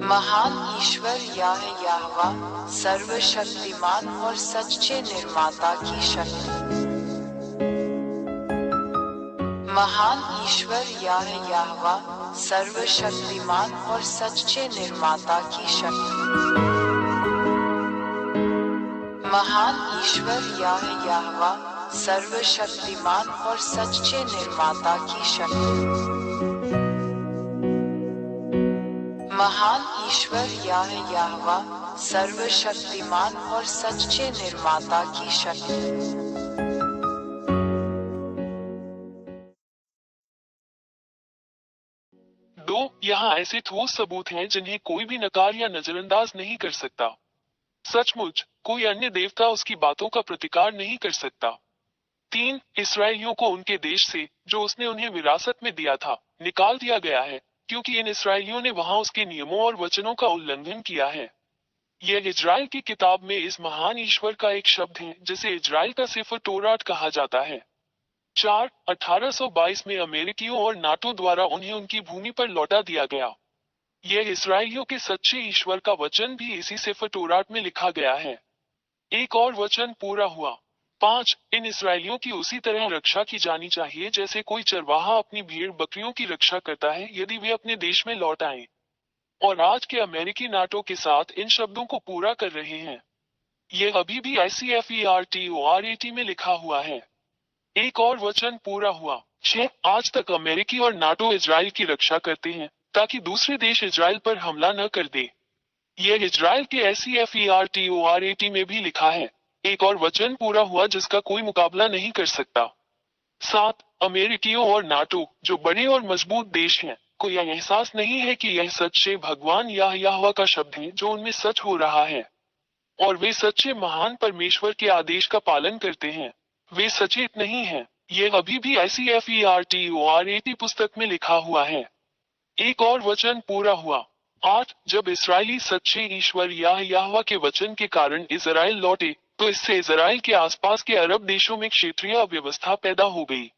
महान ईश्वर याहवा सर्वशक्तिमान और सच्चे निर्माता की शक्ति। महान ईश्वर याहवा सर्वशक्तिमान और सच्चे निर्माता की शक्ति। महान ईश्वर याहवा सर्वशक्तिमान और सच्चे निर्माता की शक्ति। महान ईश्वर याहवा सर्वशक्तिमान और सच्चे निर्माता की शक्ति। यहाँ ऐसे ठोस सबूत हैं जिन्हें कोई भी नकार या नजरअंदाज नहीं कर सकता। सचमुच कोई अन्य देवता उसकी बातों का प्रतिकार नहीं कर सकता। 3. इसराइलियों को उनके देश से, जो उसने उन्हें विरासत में दिया था, निकाल दिया गया है, क्योंकि इन इसराइलियों ने वहां उसके नियमों और वचनों का उल्लंघन किया है। यह इजराइल की किताब में इस महान ईश्वर का एक शब्द है जिसे इजराइल का सिफर तोरात कहा जाता है। 4. 1822 में अमेरिकियों और नाटो द्वारा उन्हें उनकी भूमि पर लौटा दिया गया। यह इसराइलियों के सच्चे ईश्वर का वचन भी इसी सिफर तोरात में लिखा गया है। एक और वचन पूरा हुआ। 5. इन इसराइलियों की उसी तरह रक्षा की जानी चाहिए जैसे कोई चरवाहा अपनी भेड़ बकरियों की रक्षा करता है यदि वे अपने देश में लौट आएं। और आज के अमेरिकी नाटो के साथ इन शब्दों को पूरा कर रहे हैं। यह अभी भी ICFERTORAT में लिखा हुआ है। एक और वचन पूरा हुआ। 6. आज तक अमेरिकी और नाटो इजराइल की रक्षा करते हैं ताकि दूसरे देश इजराइल पर हमला न कर दे। यह इजराइल के ICFERTORAT में भी लिखा है। एक और वचन पूरा हुआ जिसका कोई मुकाबला नहीं कर सकता। 7. अमेरिकियों और नाटो, जो बड़े और मजबूत देश हैं, को यह एहसास नहीं है कि यह सच्चे भगवान याहवा का शब्द है जो उनमें सच हो रहा है। और वे सच्चे महान परमेश्वर के आदेश का पालन करते हैं। वे सचेत नहीं हैं। यह अभी भी ICFERTORAT पुस्तक में लिखा हुआ है। एक और वचन पूरा हुआ। 8. जब इसराइली सच्चे ईश्वर याहवा के वचन के कारण इजराइल लौटे, तो इससे इजराइल के आसपास के अरब देशों में क्षेत्रीय अव्यवस्था पैदा हो गई।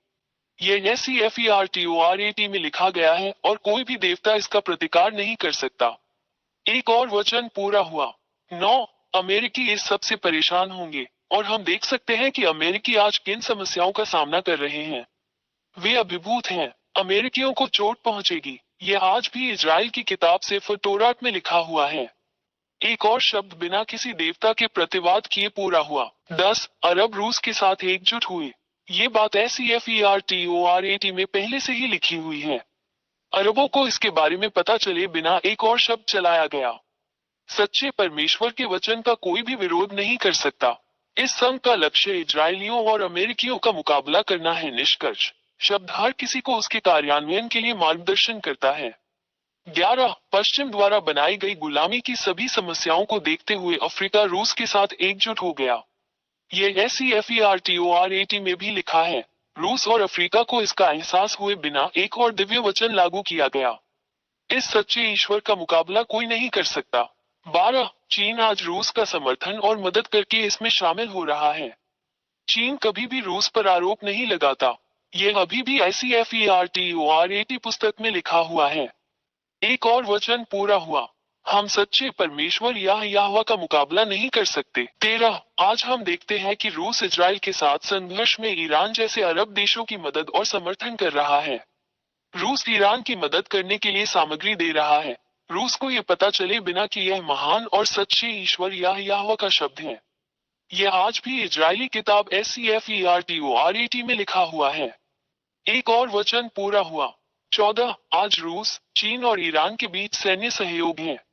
यह ICFERTORAT में लिखा गया है और कोई भी देवता इसका प्रतिकार नहीं कर सकता। एक और वचन पूरा हुआ। 9. अमेरिकी इस सब से परेशान होंगे, और हम देख सकते हैं कि अमेरिकी आज किन समस्याओं का सामना कर रहे हैं। वे अभिभूत हैं। अमेरिकियों को चोट पहुंचेगी। यह आज भी इजराइल की किताब सिफर तोरात में लिखा हुआ है। एक और शब्द बिना किसी देवता के प्रतिवाद किए पूरा हुआ। 10. अरब रूस के साथ एकजुट हुए। ये बात ICFERTORAT में पहले से ही लिखी हुई है। अरबों को इसके बारे में पता चले बिना एक और शब्द चलाया गया। सच्चे परमेश्वर के वचन का कोई भी विरोध नहीं कर सकता। इस संघ का लक्ष्य इजरायलियों और अमेरिकियों का मुकाबला करना है। निष्कर्ष शब्द हर किसी को उसके कार्यान्वयन के लिए मार्गदर्शन करता है। 11. पश्चिम द्वारा बनाई गई गुलामी की सभी समस्याओं को देखते हुए अफ्रीका रूस के साथ एकजुट हो गया। यह ICFERTORAT में भी लिखा है। रूस और अफ्रीका को इसका एहसास हुए बिना एक और दिव्य वचन लागू किया गया। इस सच्चे ईश्वर का मुकाबला कोई नहीं कर सकता। 12. चीन आज रूस का समर्थन और मदद करके इसमें शामिल हो रहा है। चीन कभी भी रूस पर आरोप नहीं लगाता। यह अभी भी ICFERTORAT पुस्तक में लिखा हुआ है। एक और वचन पूरा हुआ। हम सच्चे परमेश्वर याहवा का मुकाबला नहीं कर सकते। 13. आज हम देखते हैं कि रूस इजराइल के साथ संघर्ष में ईरान जैसे अरब देशों की मदद और समर्थन कर रहा है। रूस ईरान की मदद करने के लिए सामग्री दे रहा है। रूस को यह पता चले बिना कि यह महान और सच्चे ईश्वर याहवा का शब्द है। यह आज भी इजरायली किताब ICFERTORAT में लिखा हुआ है। एक और वचन पूरा हुआ। 14. आज रूस, चीन और ईरान के बीच सैन्य सहयोग है।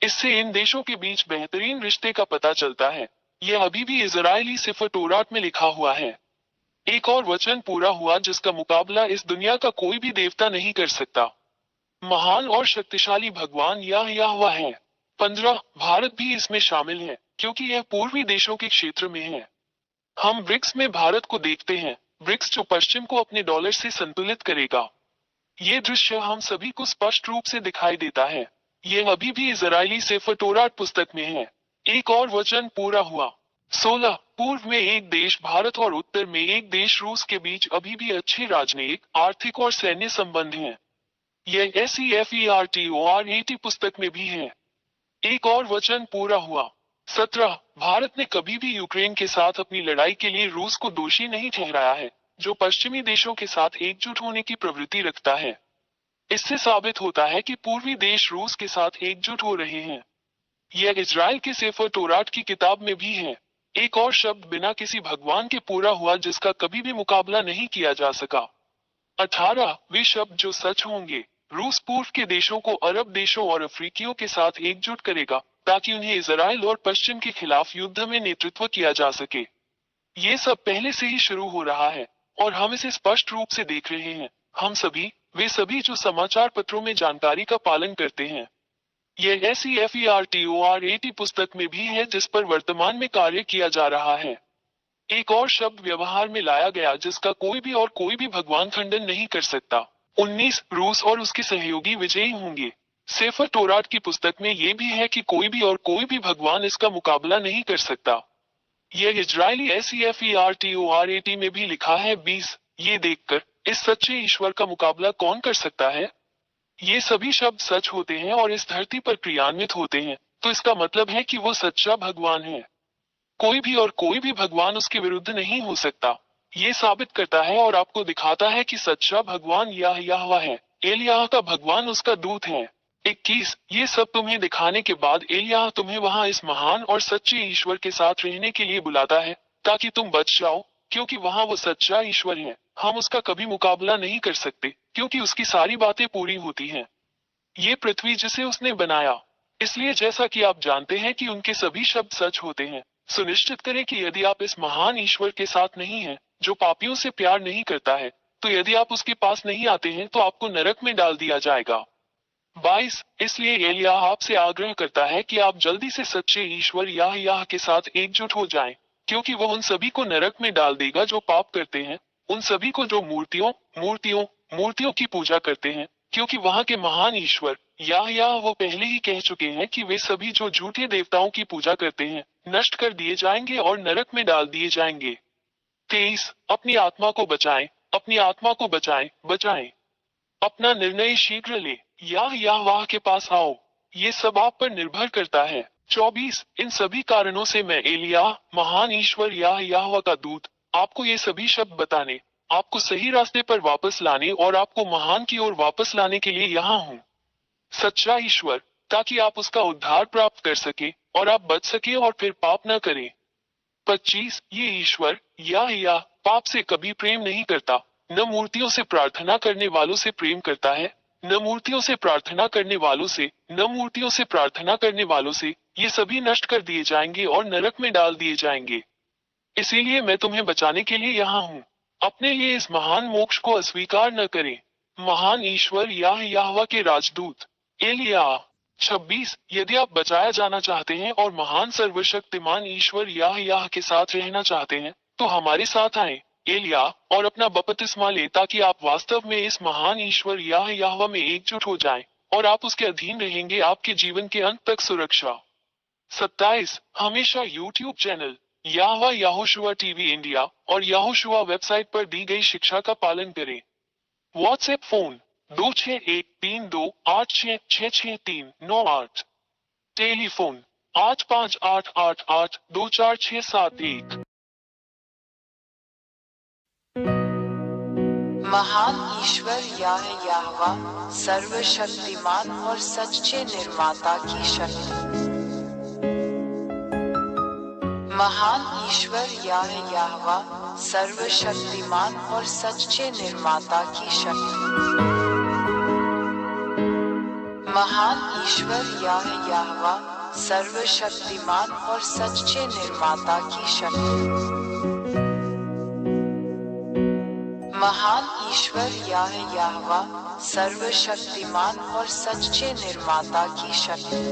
इससे इन देशों के बीच बेहतरीन रिश्ते का पता चलता है। यह अभी भी इजरायली सिफर तोरात में लिखा हुआ है। एक और वचन पूरा हुआ जिसका मुकाबला इस दुनिया का कोई भी देवता नहीं कर सकता। महान और शक्तिशाली भगवान याहवा है। 15. भारत भी इसमें शामिल है, क्योंकि यह पूर्वी देशों के क्षेत्र में है। हम ब्रिक्स में भारत को देखते हैं, ब्रिक्स जो पश्चिम को अपने डॉलर से संतुलित करेगा। ये दृश्य हम सभी को स्पष्ट रूप से दिखाई देता है। यह अभी भी इजरायली सिफर तोरात पुस्तक में है। एक और वचन पूरा हुआ। 16. पूर्व में एक देश भारत और उत्तर में एक देश रूस के बीच अभी भी अच्छे राजनीतिक, आर्थिक और सैन्य संबंध हैं। यह SEFERTORAT पुस्तक में भी है। एक और वचन पूरा हुआ। 17 भारत ने कभी भी यूक्रेन के साथ अपनी लड़ाई के लिए रूस को दोषी नहीं ठहराया है, जो पश्चिमी देशों के साथ एकजुट होने की प्रवृत्ति रखता है। इससे साबित होता है कि पूर्वी देश रूस के साथ एकजुट हो रहे हैं। यह इजराइल के सेफर तोरात की किताब में भी है। एक और शब्द बिना किसी भगवान के पूरा हुआ जिसका कभी भी मुकाबला नहीं किया जा सका। 18 वे शब्द जो सच होंगे। रूस पूर्व के देशों को अरब देशों और अफ्रीकियों के साथ एकजुट करेगा ताकि उन्हें इजराइल और पश्चिम के खिलाफ युद्ध में नेतृत्व किया जा सके। ये सब पहले से ही शुरू हो रहा है और हम इसे स्पष्ट रूप से देख रहे हैं। हम सभी, वे सभी जो समाचार पत्रों में जानकारी का पालन करते हैं। यह SEFERTORAT पुस्तक में भी है जिस पर वर्तमान में कार्य किया जा रहा है। एक और शब्द व्यवहार में लाया गया जिसका कोई भी भगवान खंडन नहीं कर सकता। 19 रूस और उसके सहयोगी विजयी होंगे। सेफर तोरात की पुस्तक में यह भी है कि कोई भी भगवान इसका मुकाबला नहीं कर सकता। यह इजरायली SEFERTORAT में भी लिखा है। 20 ये देखकर इस सच्चे ईश्वर का मुकाबला कौन कर सकता है। ये सभी शब्द सच होते हैं और इस धरती पर क्रियान्वित होते हैं, तो इसका मतलब है कि वो सच्चा भगवान है। कोई भी भगवान उसके विरुद्ध नहीं हो सकता। ये साबित करता है और आपको दिखाता है कि सच्चा भगवान यहोवा है। एलियाह का भगवान उसका दूत है। 21 ये सब तुम्हें दिखाने के बाद एलियाह तुम्हें वहां इस महान और सच्चे ईश्वर के साथ रहने के लिए बुलाता है ताकि तुम बच जाओ, क्योंकि वहां वो सच्चा ईश्वर है। हम उसका कभी मुकाबला नहीं कर सकते क्योंकि उसकी सारी बातें पूरी होती हैं। ये पृथ्वी जिसे उसने बनाया। इसलिए जैसा कि आप जानते हैं कि उनके सभी शब्द सच होते हैं, सुनिश्चित करें कि यदि आप इस महान ईश्वर के साथ नहीं हैं, जो पापियों से प्यार नहीं करता है, तो यदि आप उसके पास नहीं आते हैं तो आपको नरक में डाल दिया जाएगा। 22 इसलिए एलियाह आपसे आग्रह करता है कि आप जल्दी से सच्चे ईश्वर यहोवा के साथ एकजुट हो जाएं, क्योंकि वह उन सभी को नरक में डाल देगा जो पाप करते हैं, उन सभी को जो मूर्तियों की पूजा करते हैं, क्योंकि वहां के महान ईश्वर यहोवा वो पहले ही कह चुके हैं कि वे सभी जो झूठे देवताओं की पूजा करते हैं नष्ट कर दिए जाएंगे और नरक में डाल दिए जाएंगे। 23 अपनी आत्मा को बचाएं। अपना निर्णय शीघ्र ले, यहोवा के पास आओ। ये सब आप पर निर्भर करता है। 24 इन सभी कारणों से मैं एलियाह, महान ईश्वर यहोवा का दूत, आपको ये सभी शब्द बताने, आपको सही रास्ते पर वापस लाने और आपको महान की ओर वापस लाने के लिए यहाँ हूँ। सच्चा ईश्वर, ताकि आप उसका उद्धार प्राप्त कर सके और आप बच सके और फिर पाप न करें। 25 ये ईश्वर यहोवा पाप से कभी प्रेम नहीं करता, न मूर्तियों से प्रार्थना करने वालों से प्रेम करता है, न मूर्तियों से प्रार्थना करने वालों से, ये सभी नष्ट कर दिए जाएंगे और नरक में डाल दिए जाएंगे। इसीलिए मैं तुम्हें बचाने के लिए यहाँ हूँ। अपने लिए इस महान मोक्ष को अस्वीकार न करें। महान ईश्वर यहोवा के राजदूत एलियाह। 26 यदि आप बचाया जाना चाहते हैं और महान सर्वशक्तिमान ईश्वर यहोवा के साथ रहना चाहते हैं, तो हमारे साथ आएं, एलियाह, और अपना बपतिस्मा ले ताकि आप वास्तव में इस महान ईश्वर यहोवा में एकजुट हो जाएं और आप उसके अधीन रहेंगे आपके जीवन के अंत तक सुरक्षा। 27 हमेशा YouTube channel Yehoshua TV India और यहोशुआ वेबसाइट पर दी गई शिक्षा का पालन करें। WhatsApp phone 261328666398। टेलीफोन 8588824671। महान ईश्वर यहोवा सर्वशक्तिमान और सच्चे निर्माता की शक्ति। महान ईश्वर यहोवा सर्वशक्तिमान और सच्चे निर्माता की शक्ति। महान ईश्वर यहोवा सर्वशक्तिमान और सच्चे निर्माता की शक्ति। महान ईश्वर यहोवा सर्वशक्तिमान और सच्चे निर्माता की शक्ति।